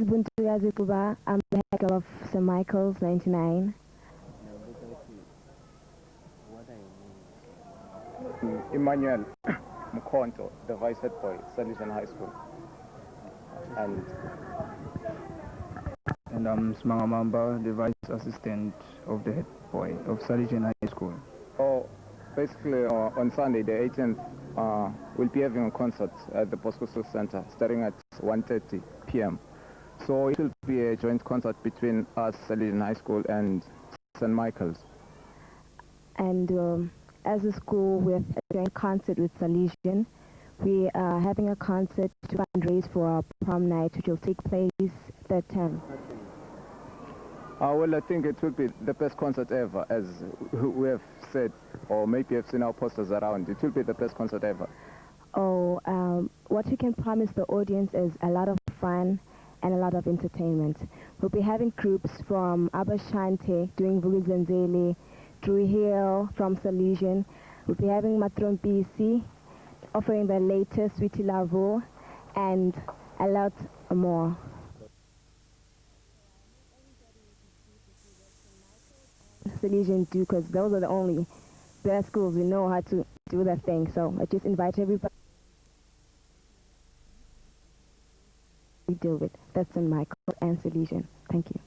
Ubuntu Yazikuba. I'm the hacker of St. Michael's 99. Emmanuel Mkonto, the vice head boy, Salesian High School. And I'm Smanga Mamba, the vice assistant of the head boy of Salesian High School. Oh, basically on Sunday the 18th, we'll be having a concert at the Bosco Center starting at 1:30 p.m. So it will be a joint concert between us, Salesian High School, and St. Michael's. And as a school, we have a joint concert with Salesian. We are having a concert to fundraise for our prom night, which will take place that time. Well, I think it will be the best concert ever, as we have said, or maybe have seen our posters around. It will be the best concert ever. What we can promise the audience is a lot of fun and a lot of entertainment. We'll be having groups from Abashante doing Vuguzenzele, Drew Hill from Salesian. We'll be having Matron BC offering the latest Sweetie Lavo and a lot more. Salesian do, because those are the only best schools who know how to do that thing. So I just invite everybody we deal with. That's St. Michael and Salesian. Thank you.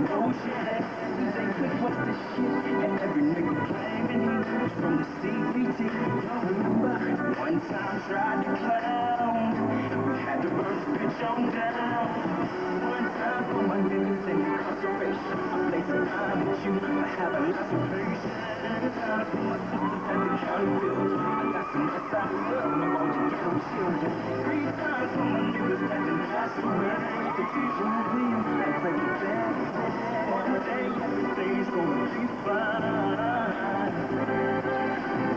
motion. They quick, what's the shit? And every nigga claiming he was from the CBT. One time tried to clown, we had to burn this bitch on down. One time for my niggas in incarceration, I play some time with you, I have a lot of patience. Time for my sisters at the county building, I got some west side love for all you ghetto children. 3 times for my niggas that done passed away. To teach them William and break it down. One day everything's gonna be fine.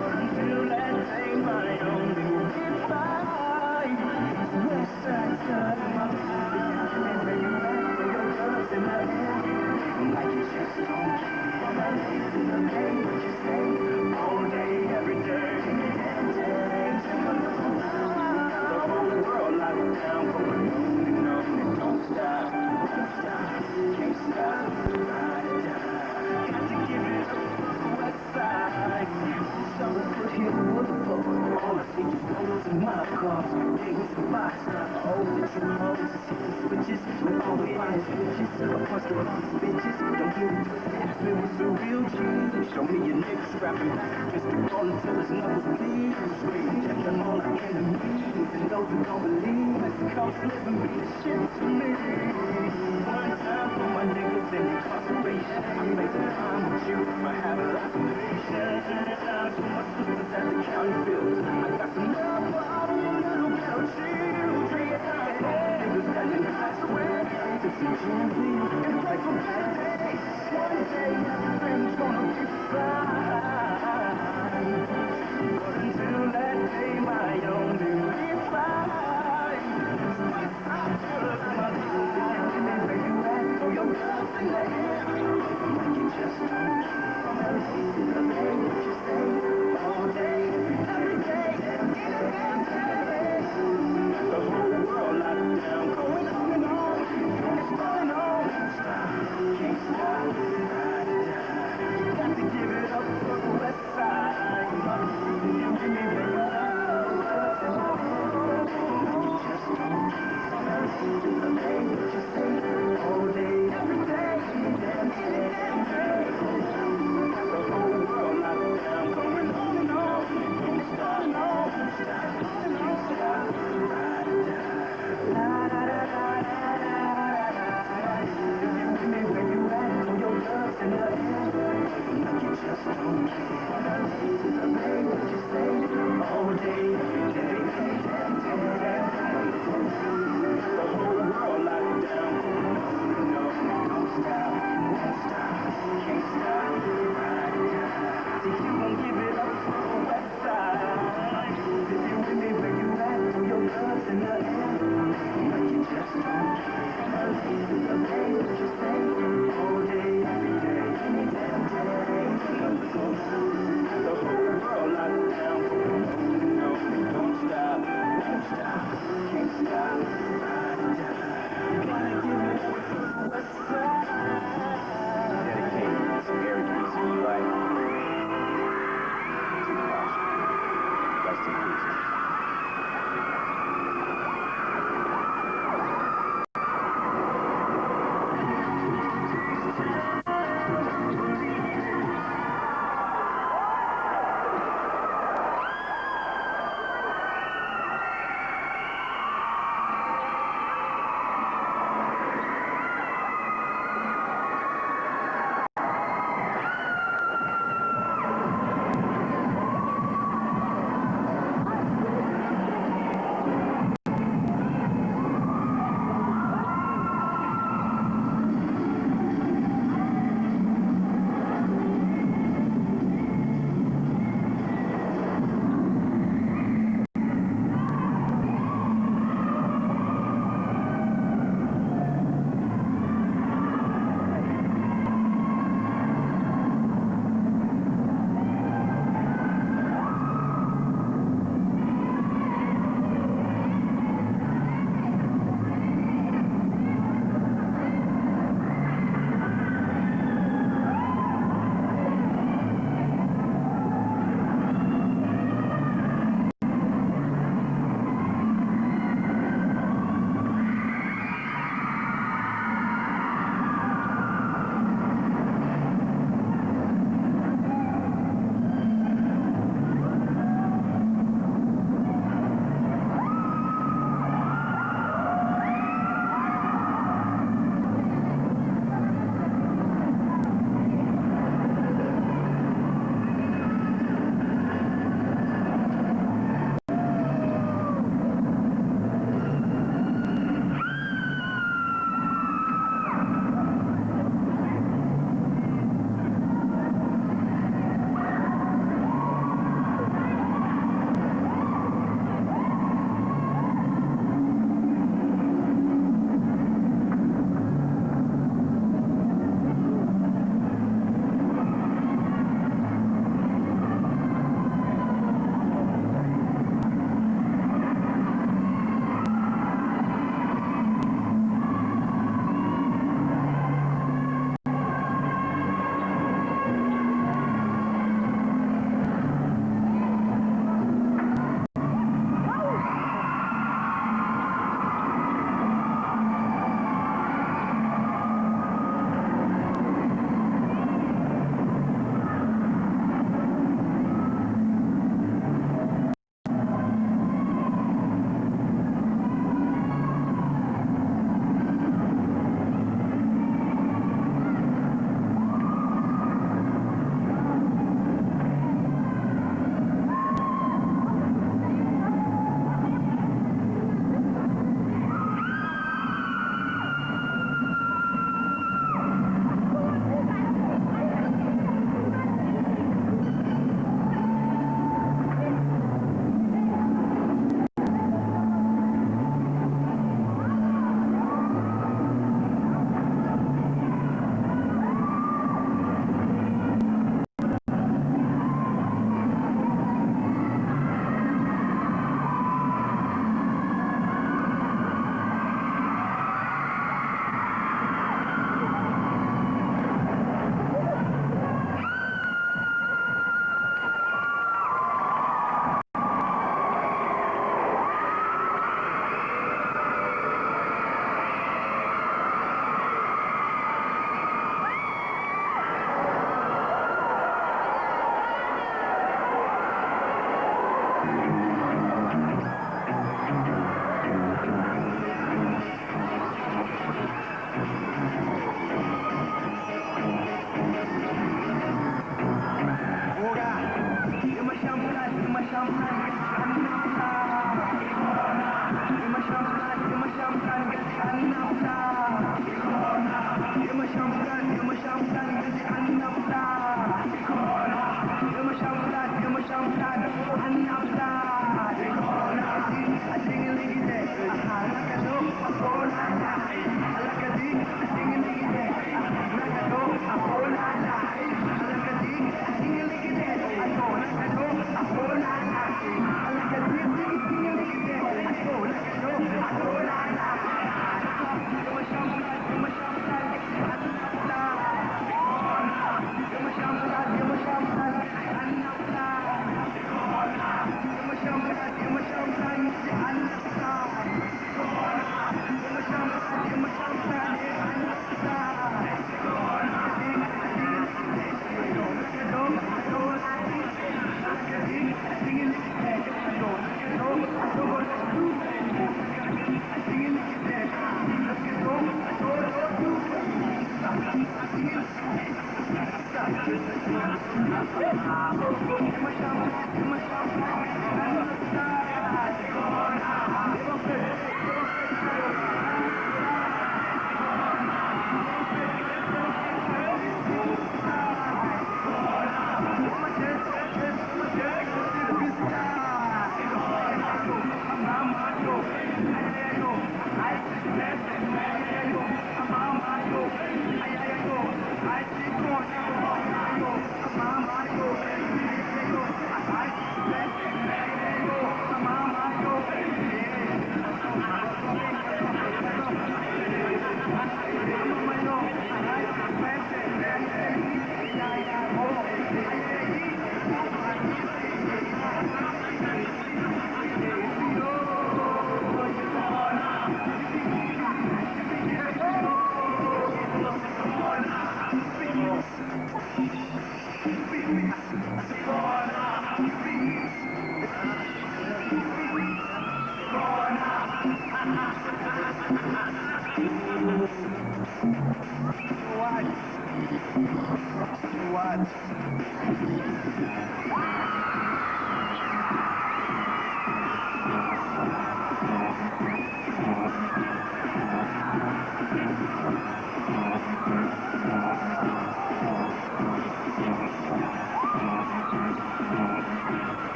But until that day, my only goodbye. West side side of my life. And bring you back for your drugs in my hand. Like you just don't care. My name's in the name, what you say. All day, every day. Damn day. The whole world locked down, going on and don't stop. Won't stop, can't stop. Ride or die. Got to give it up to the west side. Someone put here the wood for all the features, photos and my cars. Things and box, all the true hoes. Switches with all the fine bitches. Across the bitches, don't get it twisted. It was the real G. Show me your nigga scrapping. Mr. Roll until his knuckles bleed. Straight check them all our enemies. And those who don't believe, Mr. Coast living be the shit to me. One time for my niggas in incarceration. I made some time with you. I have a lot of patience. Time for my sisters at the county building. I got some love for all the little ghetto children. Niggas that done passed away. To see champion and play for better days. One day everything's gonna be fine. But until that day, my only reply. West side drugs, my life. Where you at? Throw your gloves in the air. Like you just don't care. To the day what you say. All day, every day, the whole world locked down, going on and on. It's going on. Can't stop, can't stop. Ride or die. Got to give it up for the west side. You give me where you love. You just don't care. To the day what you say. All day, every day, damn day. The whole world locked down, going on and on. Don't stop, don't stop, can't stop. Ride or die. La da da da da da da. You give me where you at, throw your gloves in the air. Like you just don't care. To the day what you say. All day, every day, damn day. The whole world locked down, going on and on. Don't stop, won't stop, can't stop. Ride or die. See you gon' give it up for the west side. If you with me where you at, throw your gloves in the air. Like you just don't care. To the day what you say. All day, every day, any damn day. The whole world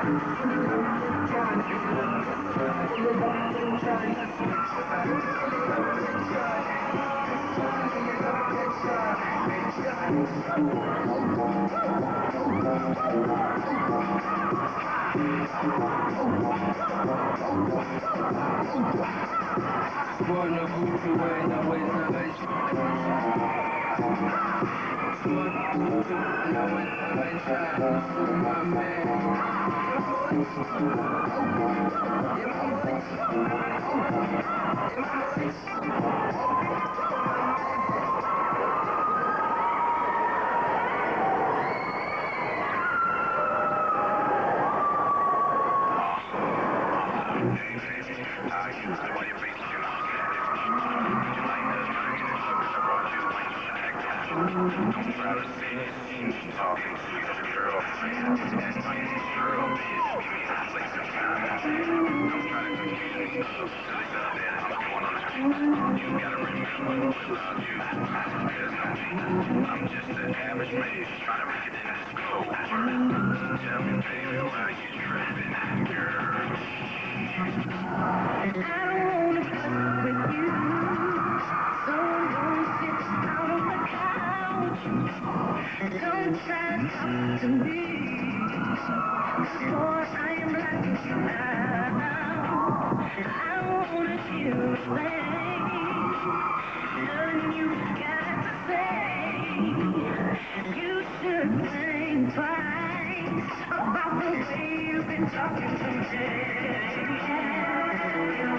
Buona buccia, buena, buena, Don't try to talk to me, for I am like you now. I wanna hear you play, nothing you got to say. You should think twice about the way you've been talking to me. You're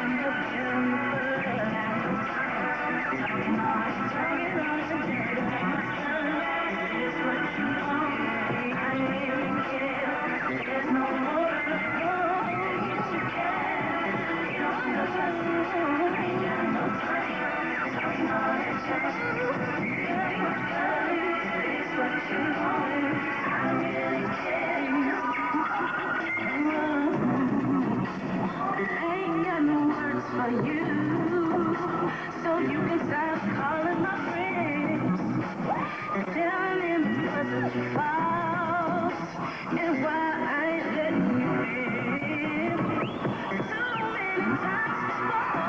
for you, so you can stop calling my friends, telling them because it's false, and why I ain't letting you in. So many times before,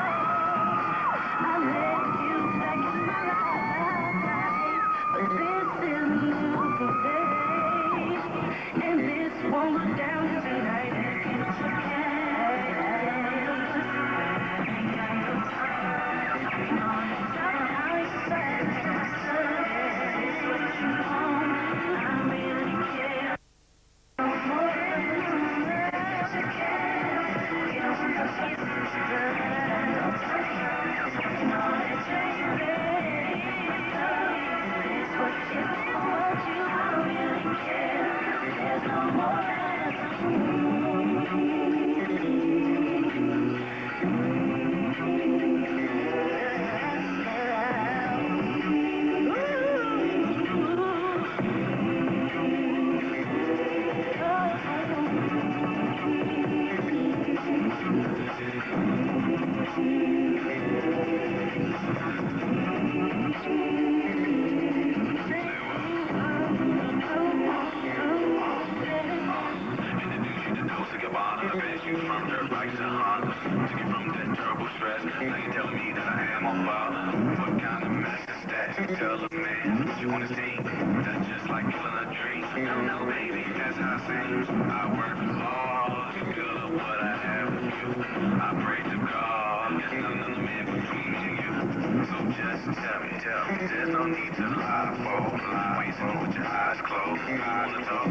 I let you back in my life, but this is a new day, and this won't go down tonight. It's okay. Tell a man what you wanna see. That's just like killing a dream. No, baby, that's how it seems. I work hard to build up what I have with you. I pray to God, there's none of the men between me and you. So just tell me, there's no need to lie for wasting with your eyes closed. I wanna talk,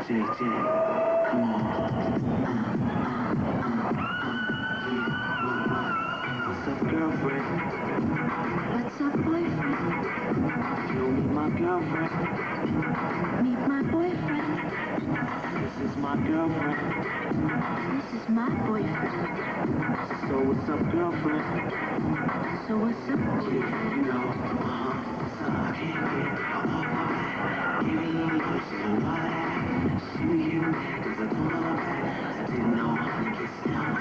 JJ, come on. What's up, girlfriend? What's up, boyfriend? You meet my girlfriend. Meet my boyfriend. This is my girlfriend. This is my boyfriend. So what's up, girlfriend? So what's up, boyfriend? You know, so I can't get give me a pushing why she you, cause I told her that I didn't know how to kiss down.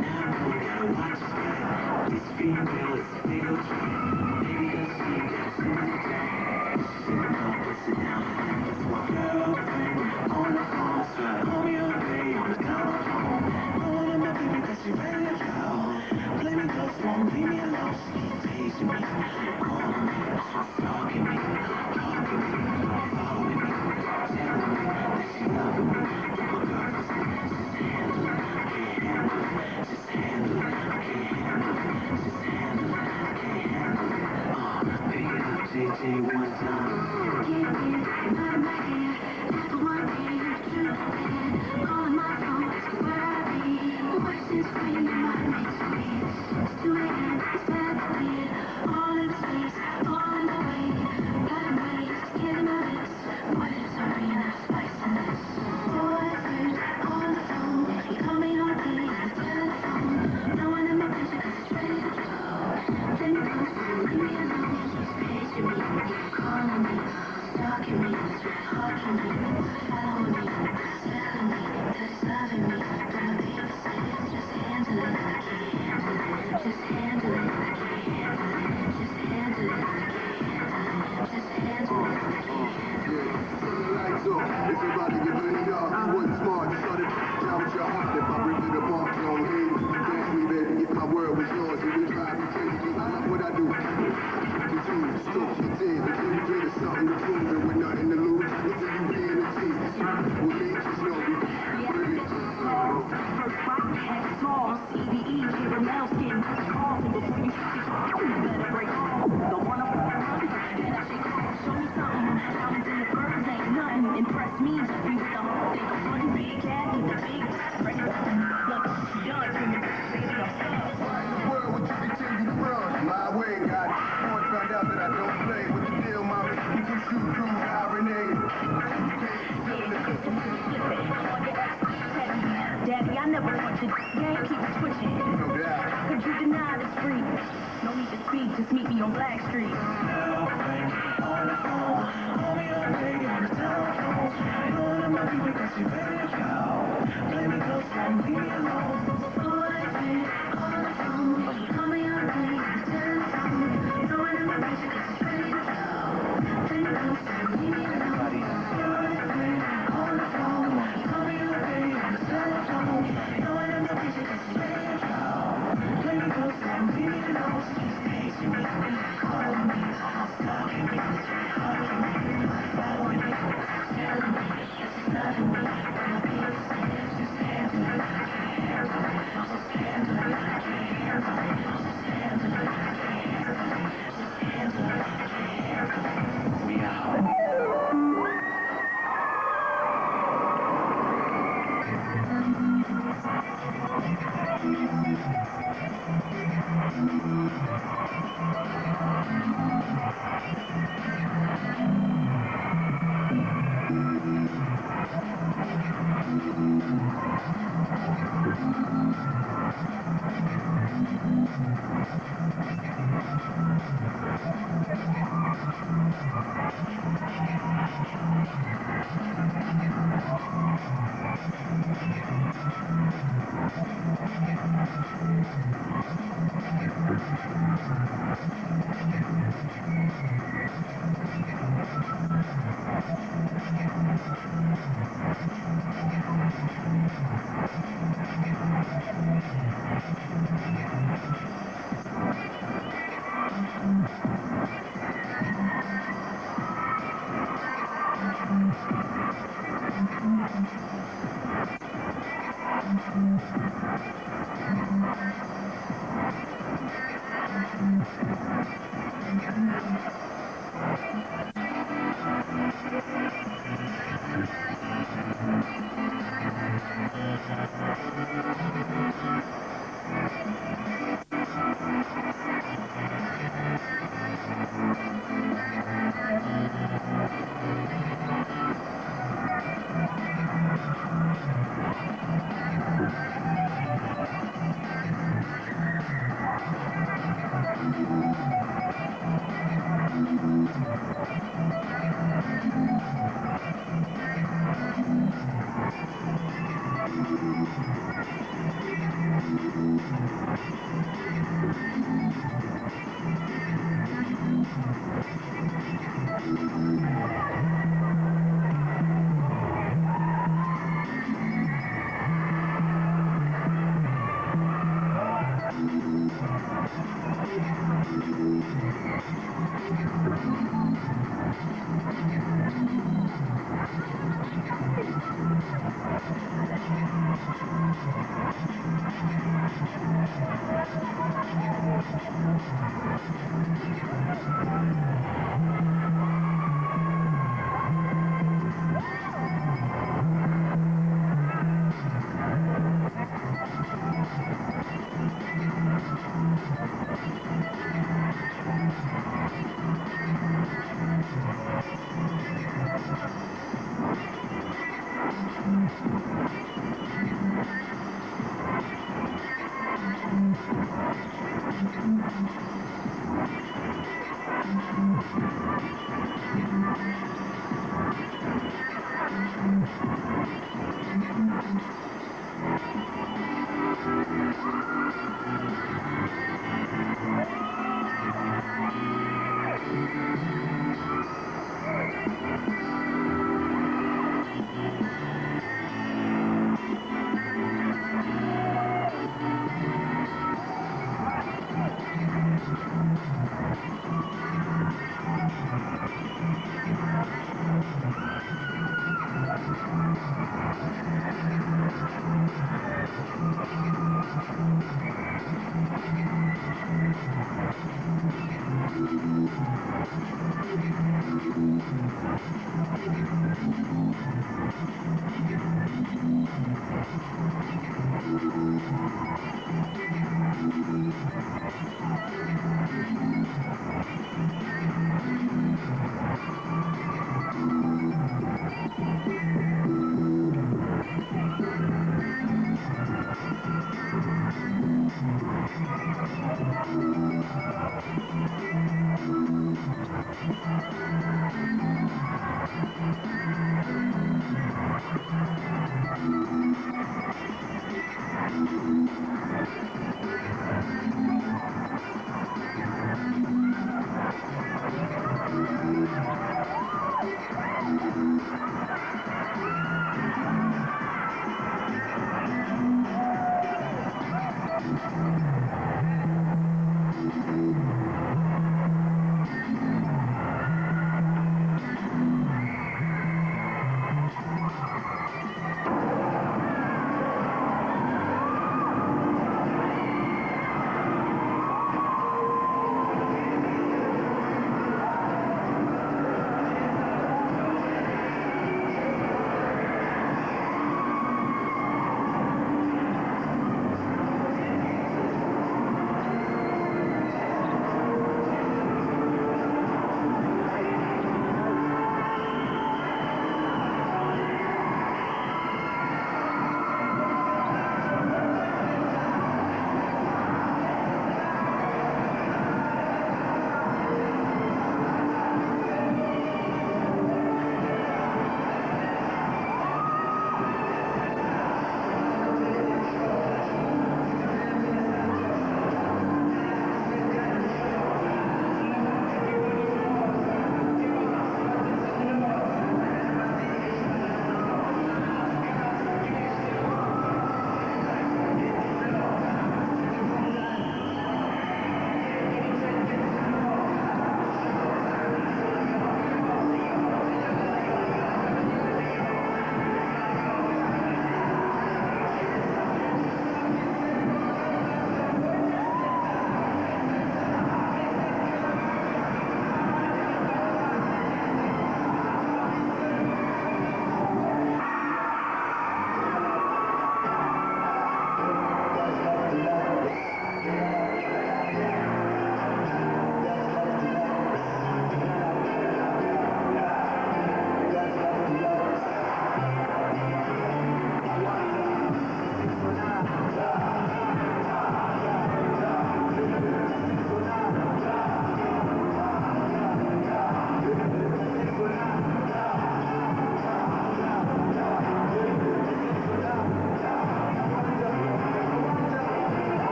Now we gotta watch that. This female is a big old tree. Maybe cause she got super jack. She don't push it down. That's my girlfriend on the phone. So I call me all day on the telephone. Calling my baby cause she ready to go. Play me close, won't leave me alone. She keep paging me, calling me, stalking me, talking me, following me, telling me that she loving me. But my girlfriend just handle it, I can't handle it. Just handle it, I can't handle it. Just handle it, I can't handle it. Pick it up, JJ, one time. Get out of my hair. After working, calling my phone, asking where I be. Voices screaming, my makes me. It's 2 a.m. It's bad to hear. All in space, all in the way. Gotta wait, getting my lips. Boy, there's already enough spice in this. Boyfriend on the phone. He called me all day on the telephone. No one in my picture 'cause it's ready to go. Then he goes, leave me alone. He's paging me, calling me, stalking me, hugging me, following me, telling me that he's loving me. But my baby says, just handle it, I can't handle it. Just handle it, I can't handle it. Just handle it, I can't handle it. Just handle it, I can't handle it. Turn the lights off. It's about to get lit up. You wasn't smart. You started down with your heart. If I bring it up off your head, dance me, baby. If my word was yours, and we vibe and change it. I love what I do. Continue to stroke your tears until you get something to prove. And with nothing to lose, until you be in the team. What made you know we First fight, head sauce, EVE, Kira Melskin, off, and before you better break off. Don't wanna run, and I shake off, show me something. Diamonds in the birds ain't nothing. Impress me, just be with the whole thing. One big cat, need the big, ready to look, done, screaming, baby, I'm stuck. world would you continue to run? My way, got it. Boy found out that I don't play with the deal, mommy. You can shoot through irony. Daddy, I never want your game, keep it switching. No doubt. Could you deny this free? No need to speak, just meet me on Black Street. Girlfriend on the phone, call me all day on the telephone. Calling my baby cause she ready to go. Play me close, won't leave me alone. Boyfriend on the phone, call me all day on the telephone. No one in my picture 'cause it's ready to go. Then you go, leave me alone. Boyfriend on the phone, call me all day on the telephone. No one in my picture 'cause it's ready to go. Play me close, won't leave me alone. She's paging me, calling me, stalking me, hugging me, following me, telling me that she's loving me. But my baby says, just handle it, I can't handle it. Just handle it, I can't handle it. Just handle it, I can't handle it. Just handle it, I can't handle it. We out.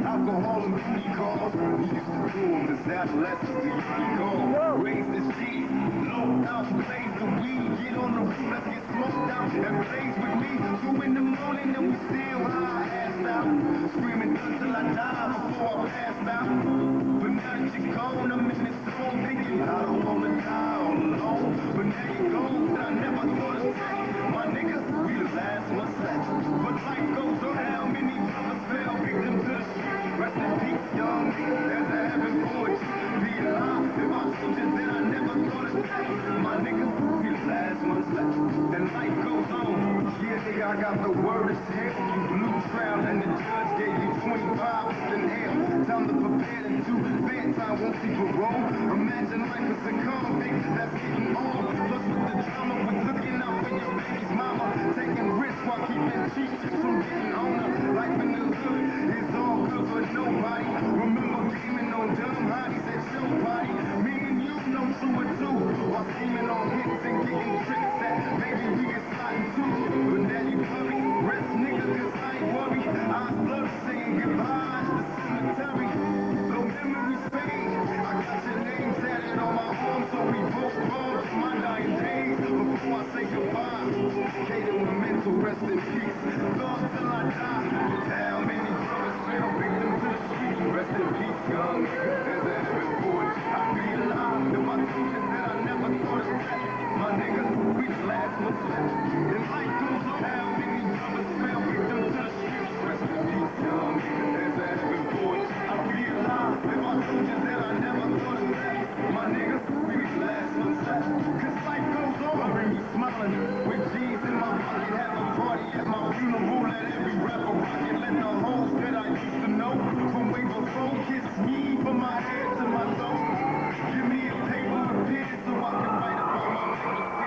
Alcohol and booty calls. We used to do them as adolescents. We used to call. Raise the sheet. Low out, blaze the weed. Get on the roof, let's get smoked out. And blaze with me. 2 in the morning and we still high. Ass out. Screaming until I die before I pass out. But now that you're gone, I'm in this zone thinking I don't wanna die all alone. But now you're gone, I never thought to say, my nigga, we the last ones left. But life goes on. How many brothers fell victim to the street? Rest in peace, young nigga, there's a heaven for you. Be alive, if I told you that I never thought to say, my nigga, we the last ones left. Then life goes on. Yeah, nigga, I got the word to say. You blue trial and the judge gave you 25 in hell. Time to prepare to do bedtime, won't see parole. Imagine life as a convict that's getting old. Plus with the drama, with looking out for your baby's mama. Taking risks while keeping cheap from getting on her. Life in the hood is all good for nobody. Remember gaming on dumb hotties at show party. Me and you know 2 or 2. While scheming on hits and getting tricks that maybe we can slide into. But now you worry, rest nigga, cause I ain't worried. Eyes blood saying goodbye to the cemetery. No memories fade. I got your name tatted on my arm, so we both born to my dying days. Before I say goodbye, Kato and mental rest in peace. Love till I die. How many brothers fell victim to the street? Rest in peace, young nigga. There's a heaven for you. I'd be alive if I told you that I never thought of that. My nigga, we the last ones left. And life goes on. How many brothers fell victim to the street? Rest in peace, young nigga. There's a heaven for you. I'd be alive if I told you that I never thought of that. My nigga, we the last ones left. Cause life goes on. I bring me smiling with G's in my pocket. Have a party at my funeral. Let every rapper rock it. Let the hoes that I used to know from way before kiss me from my head to my toes. Give me a paper and pen so I can write about my legacy.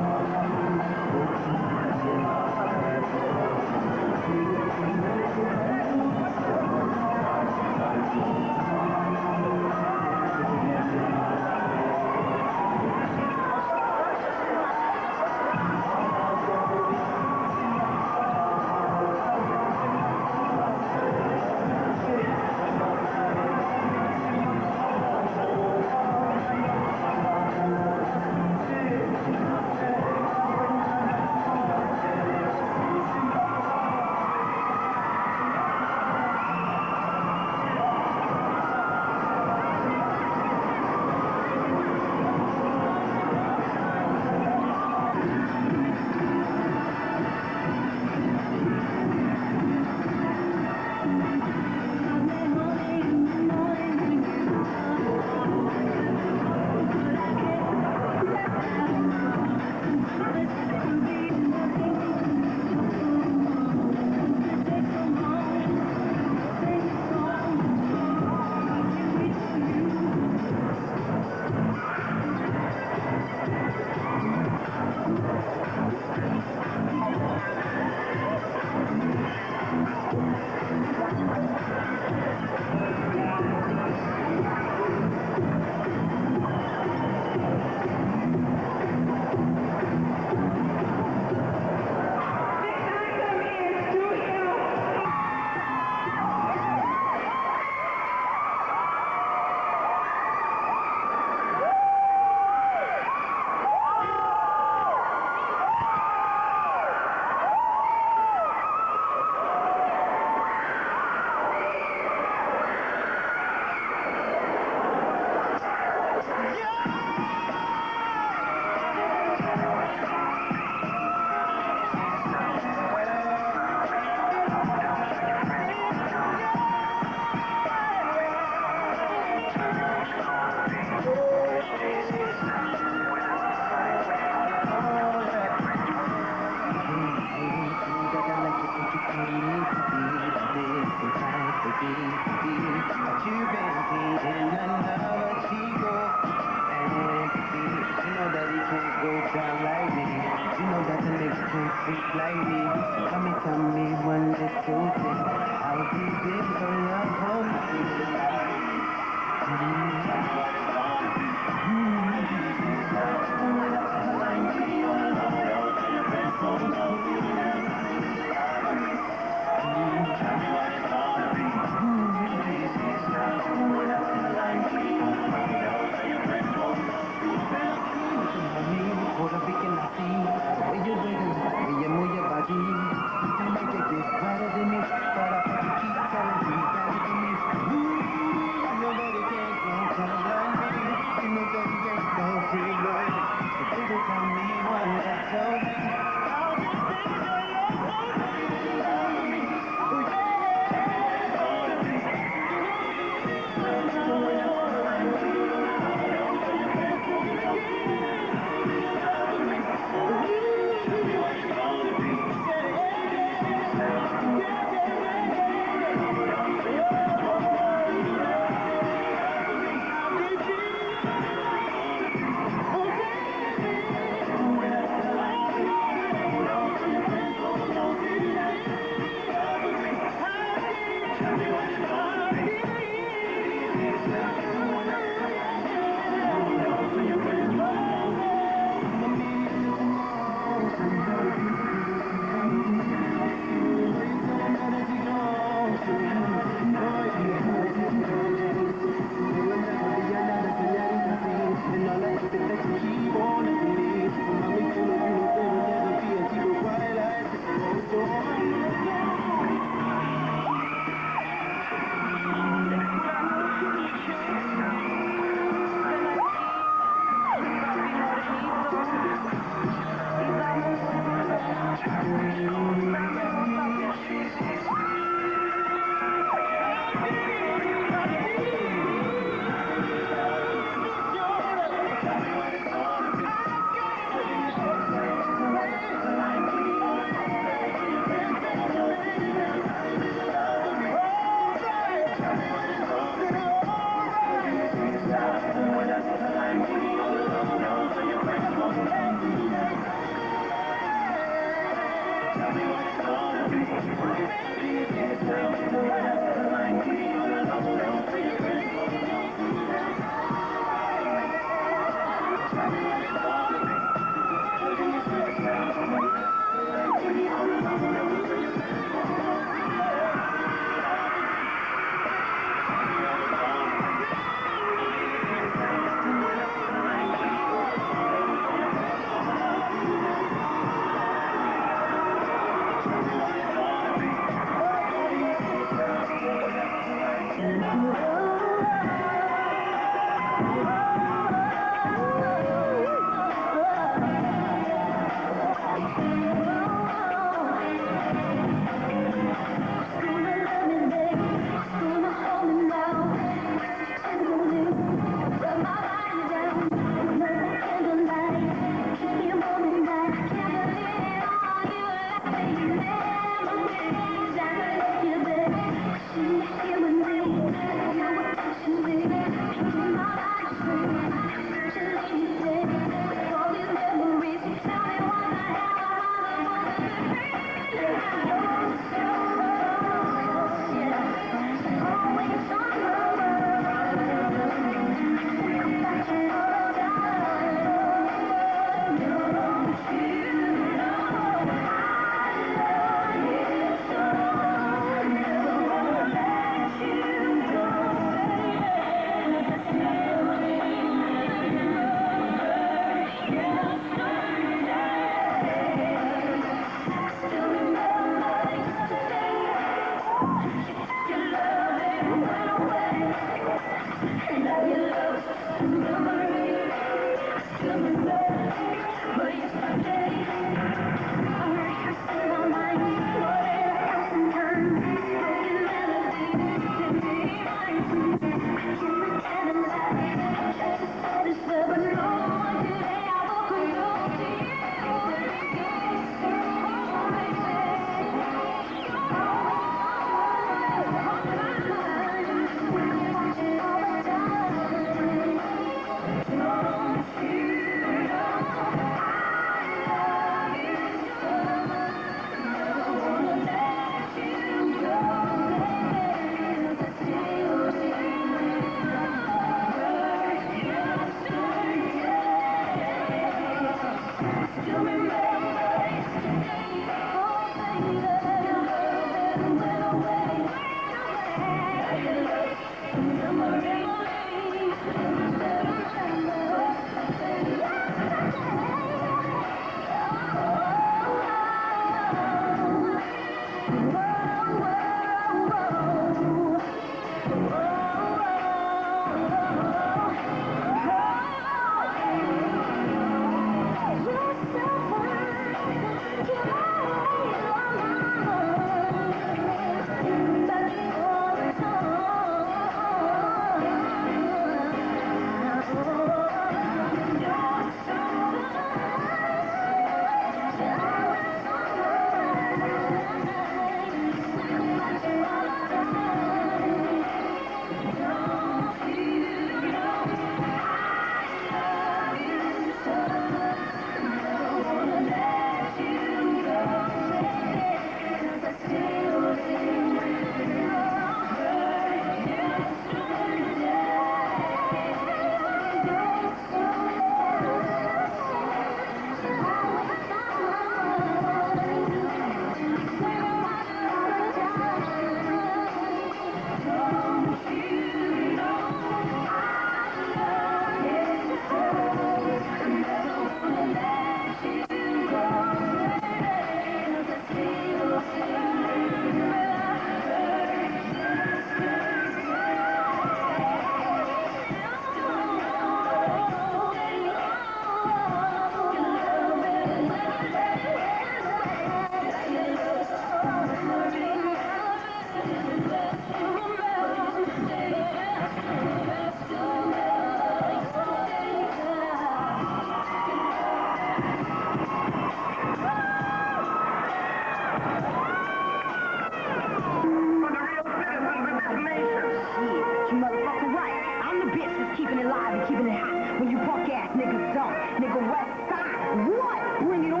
niggas don't. Nigga West Side, what? Bring it on.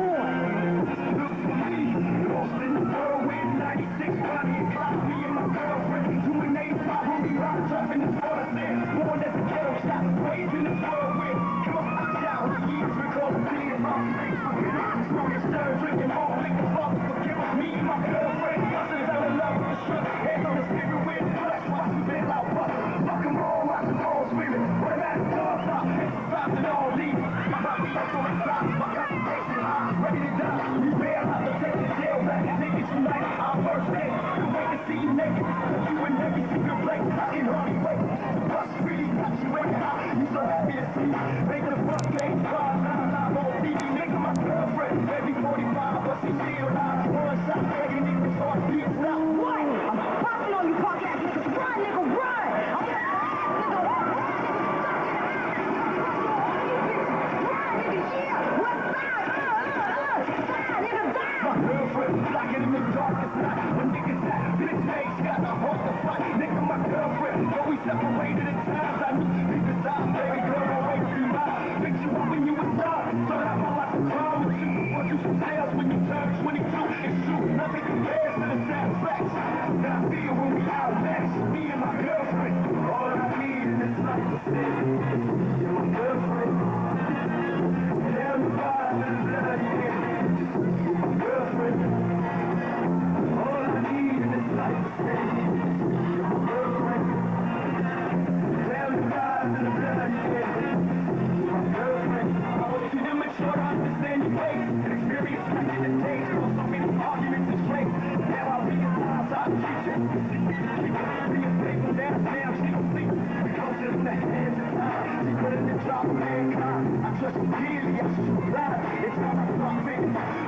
Look for me, lost in the world with 96, Bonnie and Clyde, me and my girlfriend, doing 85 when we rock, dropping the water there. Born as a ghetto shot, raised in this world with, come on, I'm down, years, recall the city of my face, forget it, smoking stir, drinking home, liquor, fuck, forgive us, me and my girlfriend, bustin' out of love with the shook, hands on the spirit with flesh, watch me bend out, bust, fuck 'em all, watch them all spirit, what am I at the top, exercise and all leave, my body that's on the side, my concentration high, ready to die, we bail out the take the jail back, niggas unite, our first day, the way to see you naked, you in every single place, I can hardly wait, the bus really got you way high, you so happy to see, make the fuck make cars, live on TV, nigga my girlfriend, every 45, but she still alive, one shot, every nigga's heart beats now, what? I'm popping on you punk ass niggas, run nigga, run! I'm gonna nigga, run! My girlfriend is blocking in the darkest night. When niggas at bitch face got the hope to fight. Nigga, my girlfriend, though we separated at times, I knew niggas out, baby girl, away from you mine. Picked you up when you was young, so now my life is wrong with you. Brought you some sales when you turned 22. It's true, nothing compares to the satisfaction. Now I feel when we out next. Me and my girlfriend, all I need in this life is this. You and my girlfriend. Tell me why I love you. Girlfriend, all I need in this life is stay. You're my girlfriend. Tell me why I love you. You're my girlfriend. I want you to make sure I understand your ways and experience back in the days. Cause so many arguments and straight. Now I realize I treat you. Be a faithful dance now, she don't sleep. Because it's in the hands of time. She put in the drop of mankind. I trust you dearly, I should lie. It's not a profit.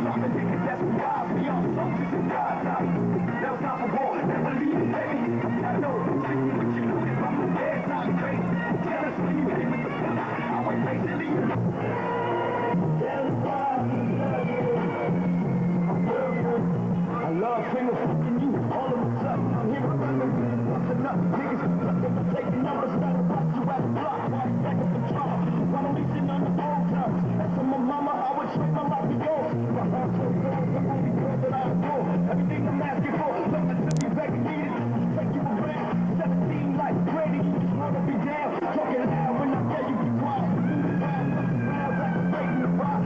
Love the niggas that's wise. We all soldiers in God now. Never stop a war, never leave it heavy. I know, see what you do if I'm a dead, not crazy. Tell us when you hit with the gun. I went patiently. Tell us why I love you. I love finger fucking you. All of a sudden, I'm here running, busting up. Niggas taking numbers, not about you at the block. Why you back at the drop? Why don't we sit on the old times? And for my mama, I would trade my life to yours. My heart so cold, the only girl that I adore. Everything I'm asking for, nothing to be begging me to take you around. 17 like Brady, you just wanna be down. Talking loud when I tell you be quiet.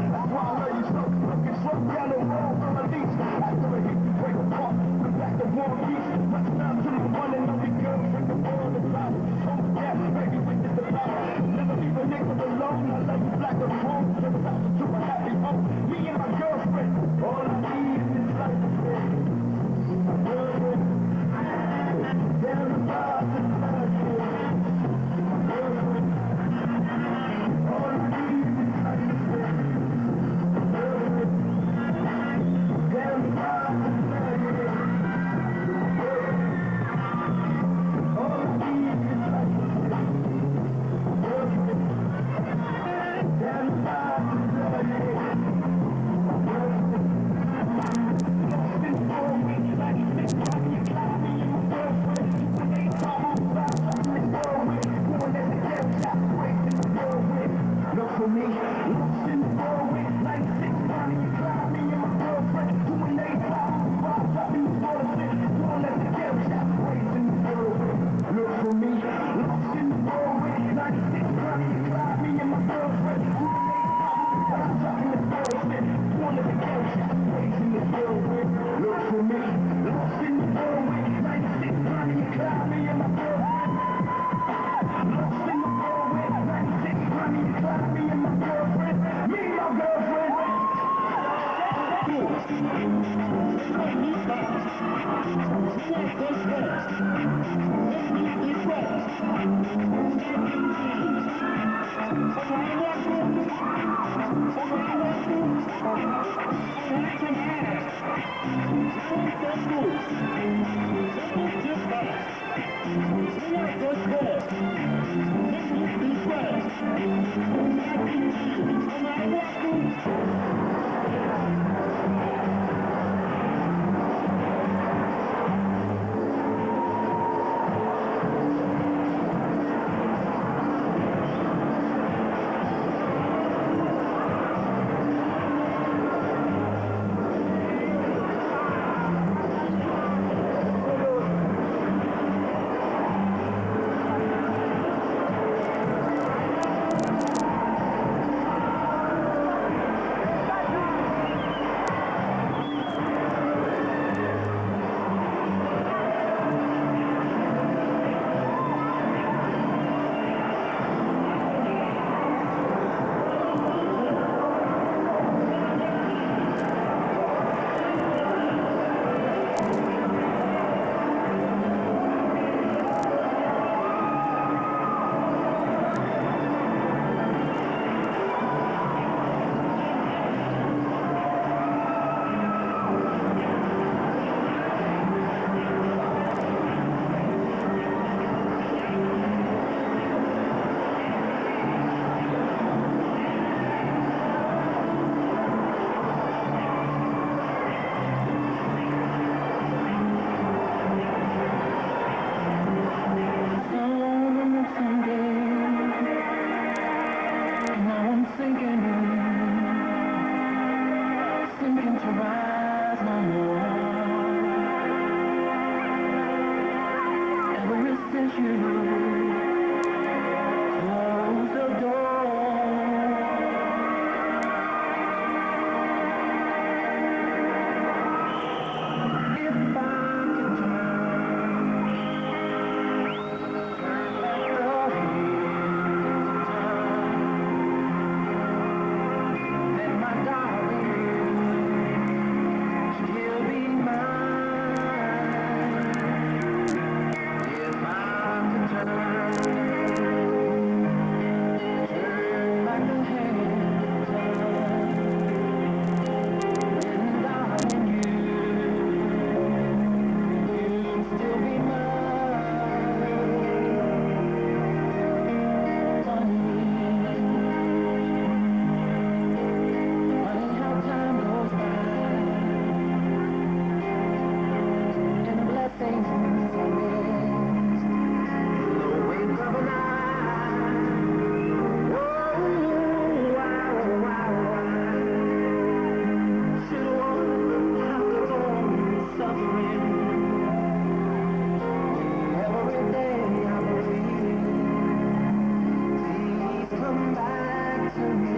That's why I love you so. Looking slow down the road from a lease. After a hit, you break apart. Come back to War Beach. Let's down to the one and only girlfriend the world is out. Oh yeah, baby, witness the power. Never leave a nigga alone. I love you black and chrome. Never stop to a happy home. Me and my girlfriend. All I need is this life to live. My girlfriend. Tell me why I love you. My girlfriend. All I need is this life to live. My girlfriend. Tell me why I love you. sinking to rise no more. Ever since you closed the door, if I could turn back the hands of time, then my darling, you'll be mine. If I could turn back the hands of time, then darling, you'll still be mine. Funny how time goes by. And blessings and summits, the wink of an eye. Whoa, wow, wow, wow. Should one have to own suffering? Every day I believe, please come back to me.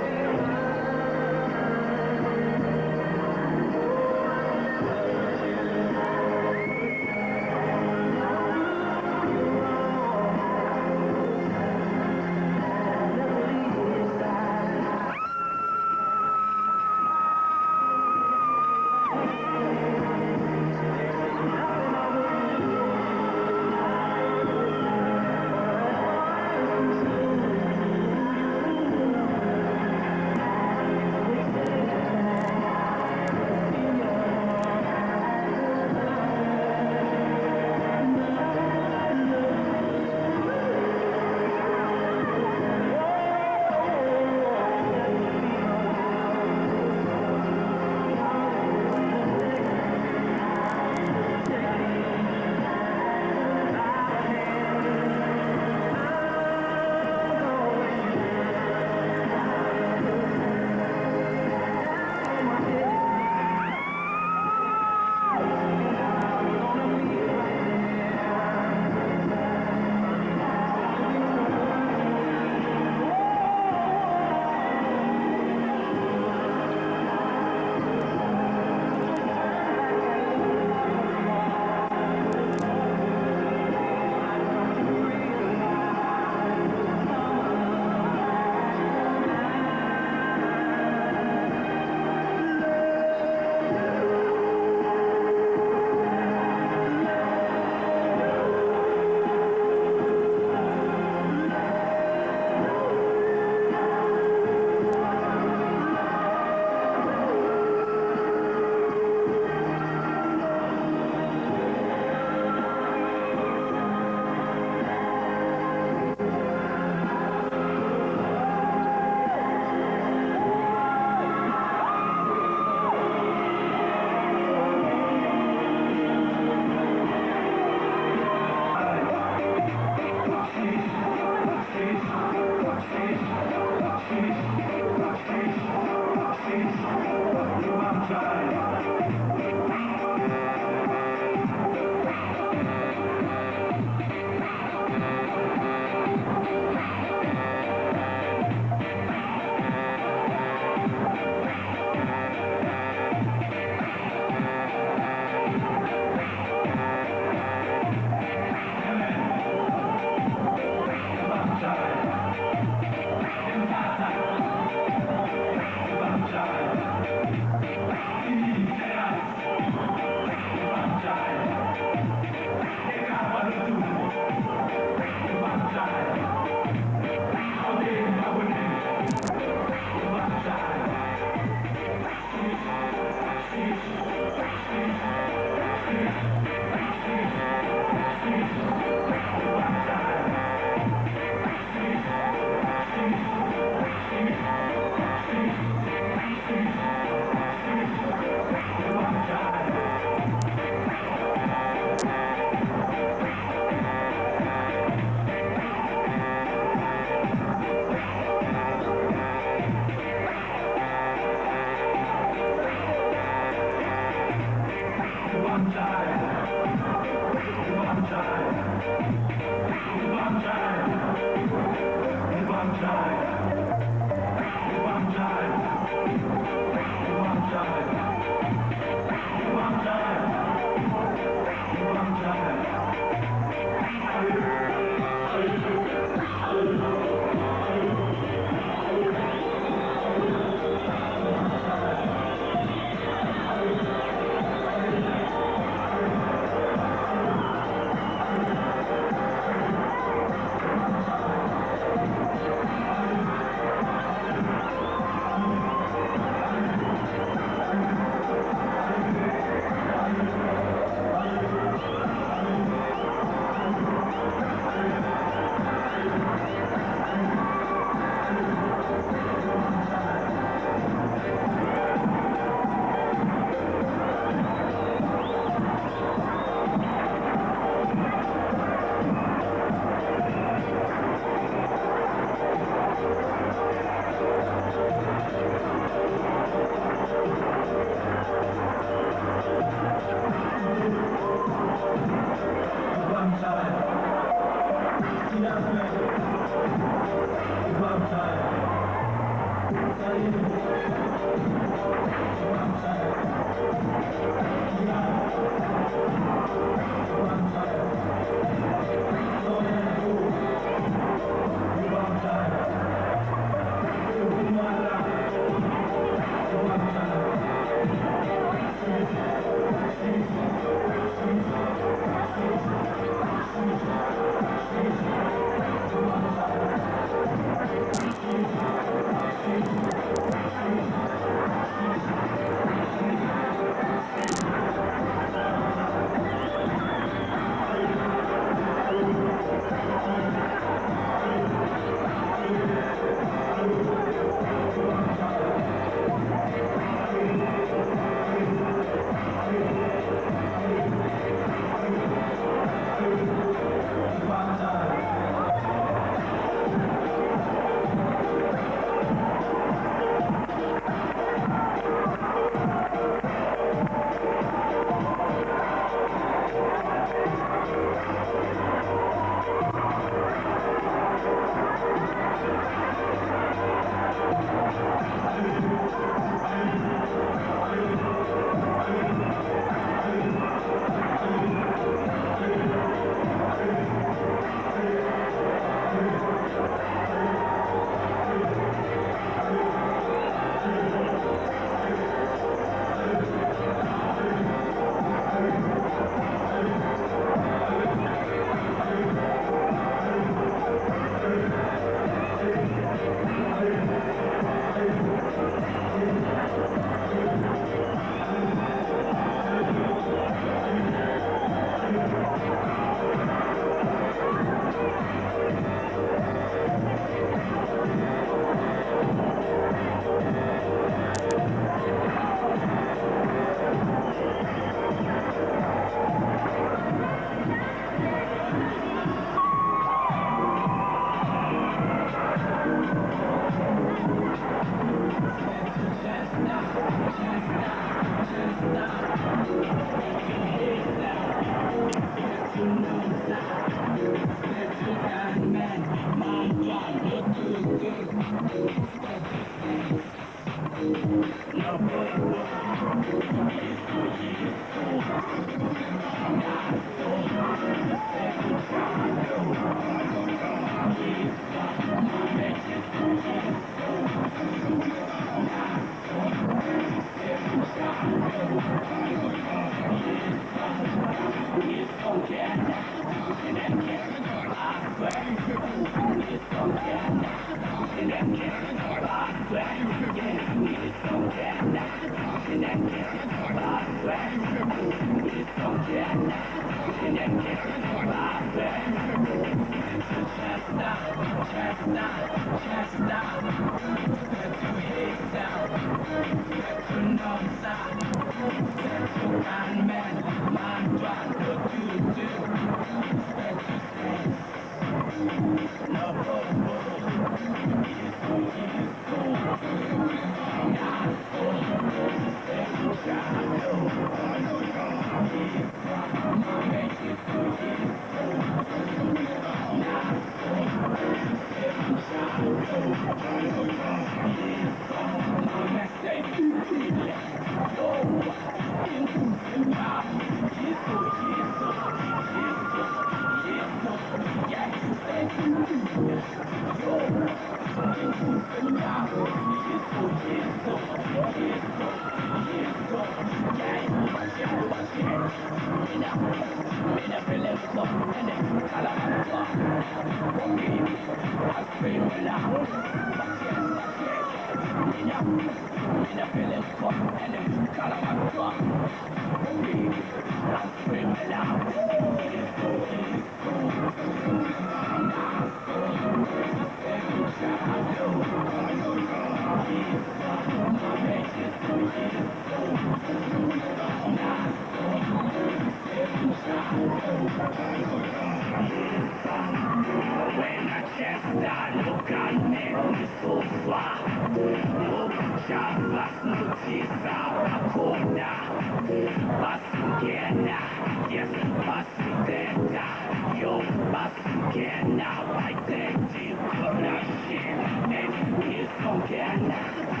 Again,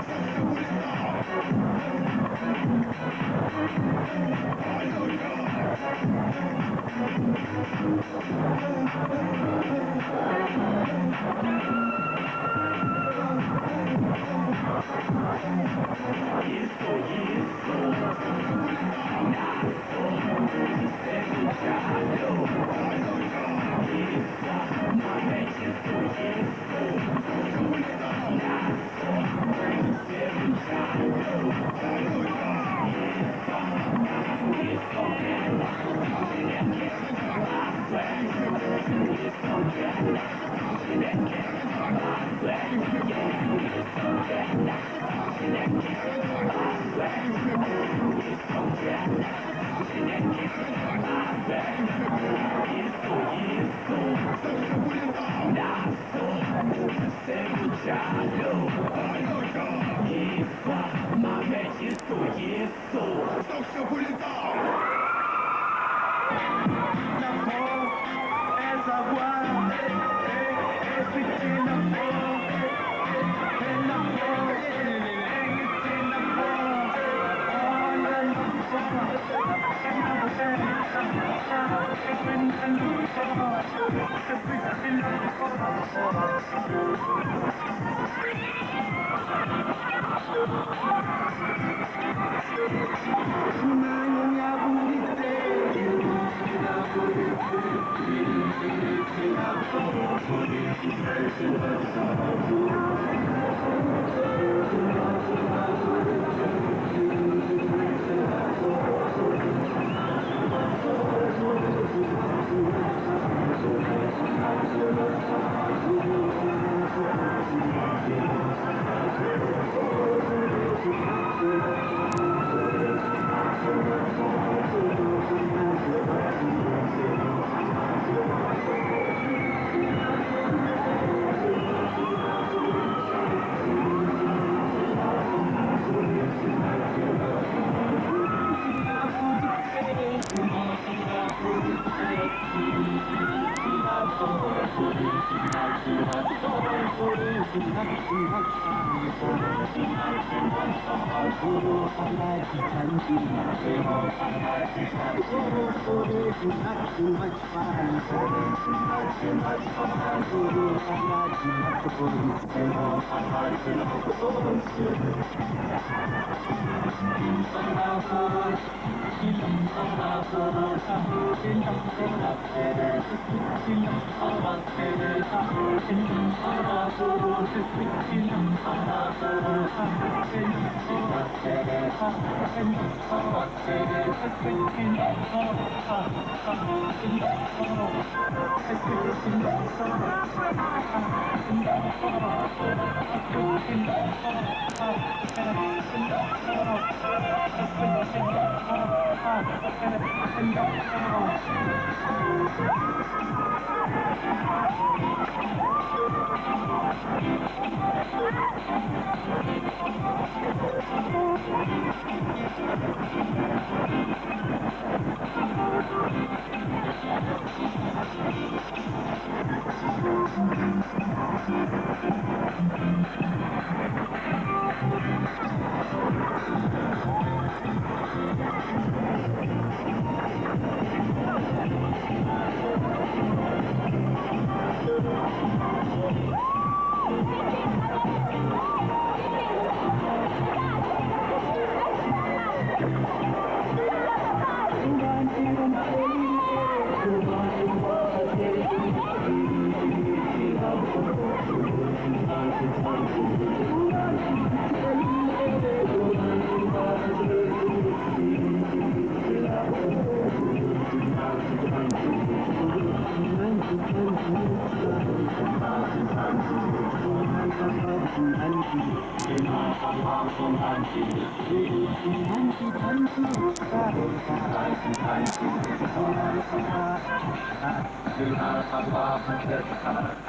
Thank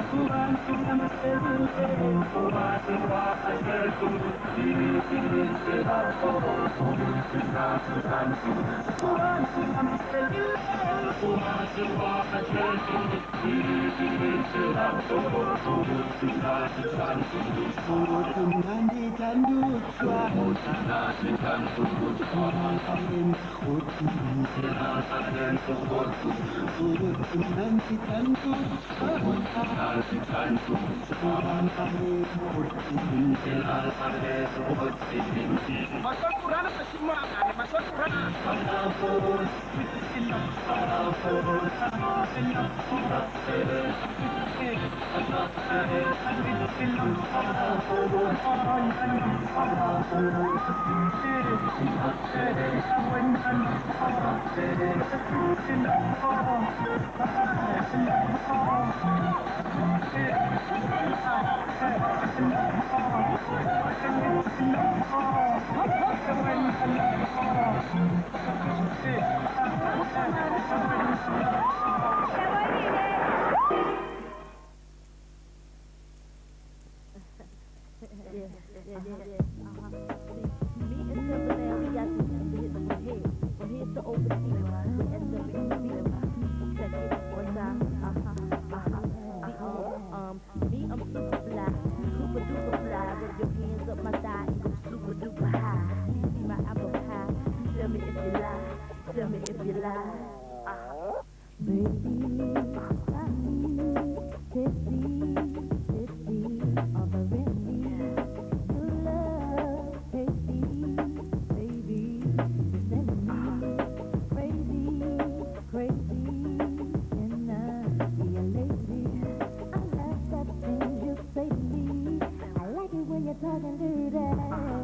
you. Talking to that.